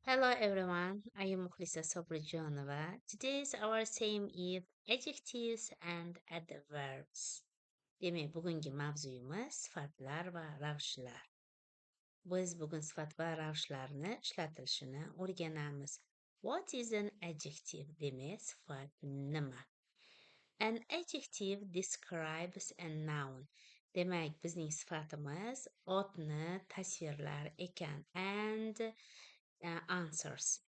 Hello everyone, I am Mukhlisa Sobrijonova. Today's our theme is adjectives and adverbs. Demak, bugungi mavzuyimiz sifatlar va ravishlar. Biz bugun sifat va ravishlarni ishlatilishini o'rganamiz. What is an adjective? Demak, sifat nima? An adjective describes a noun. Demak, bizning sifatimiz otni tasvirlar ekan and answers.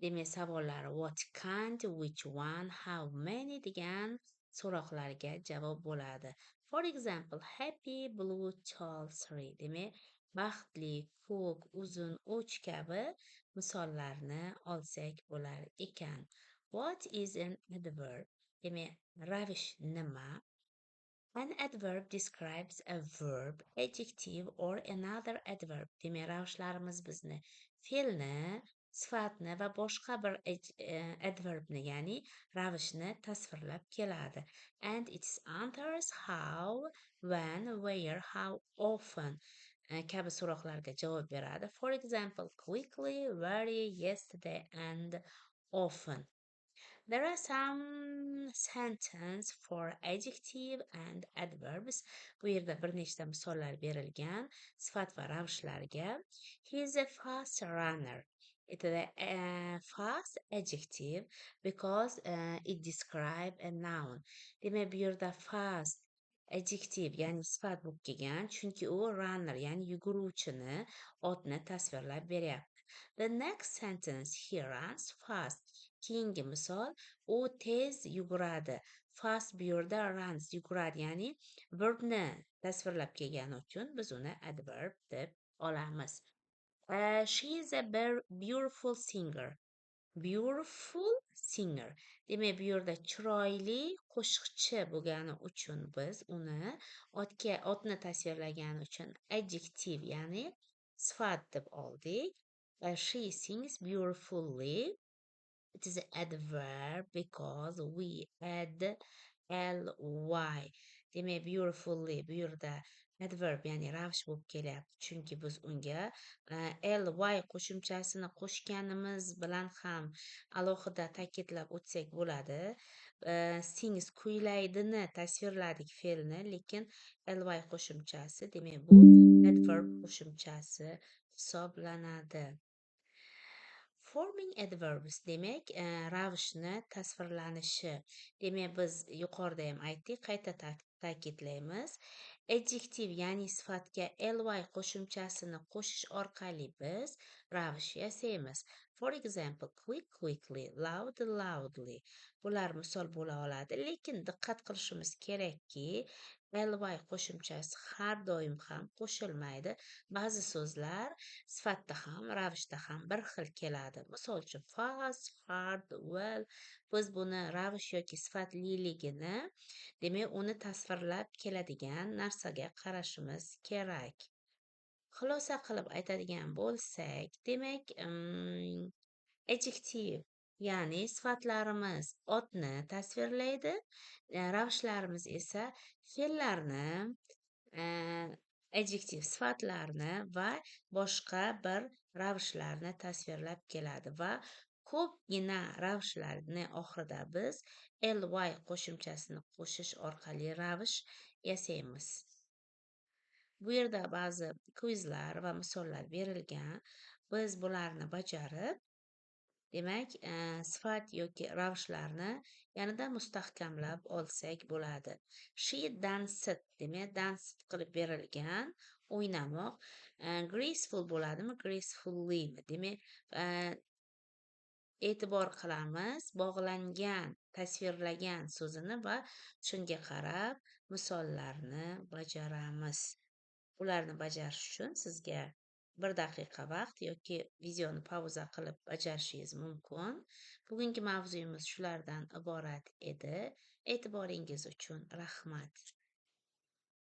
Demak, savollari what kind, which one, how many degan so'roqlarga javob bo'ladi. For example, happy, blue, tall, three. Demak, baxtli, ko'k, uzun, uch kabi misollarni olsak bo'lar ekan. What is an adverb? Demak, ravish nima? An adverb describes a verb, adjective or another adverb. Demak, ravishlarimiz bizni fe'lni, sifatni va boshqa bir adverbni, ya'ni ravishni tasvirlab keladi. And it answers how, when, where, how often kabi so'roqlarga javob beradi. For example, quickly, very, yesterday and often. There are some sentence for adjective and adverbs. Bu yerda bir nechta misollar berilgan sifat va ravishlarga. He is a fast runner. It is a fast adjective because it describe a noun. Demak, bu yerda fast adjective ya'ni sifat bo'lib kelgan, chunki u runner ya'ni yuguruvchini, otni tasvirlab beryapti. The next sentence, he runs fast. Keyingi misol, u tez yuguradi. Fast bu yerda runs yuguradi, ya'ni verbni tasvirlab kelgani uchun biz uni adverb deb olamiz. She is a beautiful singer. Beautiful singer. Demak, bu yerda chiroyli qo'shiqchi bo'lgani uchun biz uni otni tasvirlagani uchun adjective ya'ni sifat deb oldik. She sings beautifully. It is adverb because we add ly. Demak, beautifully bu yerda adverb ya'ni ravish bo'lib kelyapti. Chunki biz unga ly qo'shimchasini qo'shganimiz bilan ham alohida ta'kidlab o'tsak bo'ladi. Sings kuylaydini tasvirladik fe'lni, lekin ly qo'shimchasi, demak bu adverb qo'shimchasi hisoblanadi. Forming adverbs demak ravishni tasvirlanishi. Demak, biz yuqorida ham aytdik, qayta ta'kidlaymiz. Adjective ya'ni sifatga ly qo'shimchasini qo'shish orqali biz ravish yasaymiz. For example, quick, quickly, loud, loudly. Bular misol bo'la oladi, lekin diqqat qilishimiz kerakki, ly qo'shimchasi har doim ham qo'shilmaydi. Ba'zi so'zlar sifatda ham, ravishda ham bir xil keladi. Misol uchun, fast, hard, well. Biz buni ravish yoki sifatliligini, demak, uni tasvirlab keladigan narsaga qarashimiz kerak. Xulosa qilib aytadigan bo'lsak, demak, adjective ya'ni sifatlarimiz otni tasvirlaydi, ravishlarimiz esa fe'llarni, adjektiv sifatlarni va boshqa bir ravishlarni tasvirlab keladi va ko'pgina ravishlarni oxirida biz ly qo'shimchasini qo'shish orqali ravish yasaymiz. Bu yerda ba'zi kvizlar va misollar berilgan. Biz bularni bajarib, demak, sifat yoki ravishlarni yanada mustahkamlab olsak bo'ladi. She danced, demak, danced qilib berilgan, o'ynamoq. Graceful bo'ladimi, gracefully. Demak, e'tibor qilamiz bog'langan, tasvirlagan so'zini va shunga qarab misollarni bajaramiz. Ularni bajarish uchun sizga 1 daqiqa vaqt yoki videoni pauza qilib bajarishingiz mumkin. Bugungi mavzuyimiz shulardan iborat edi. E'tiboringiz uchun rahmat.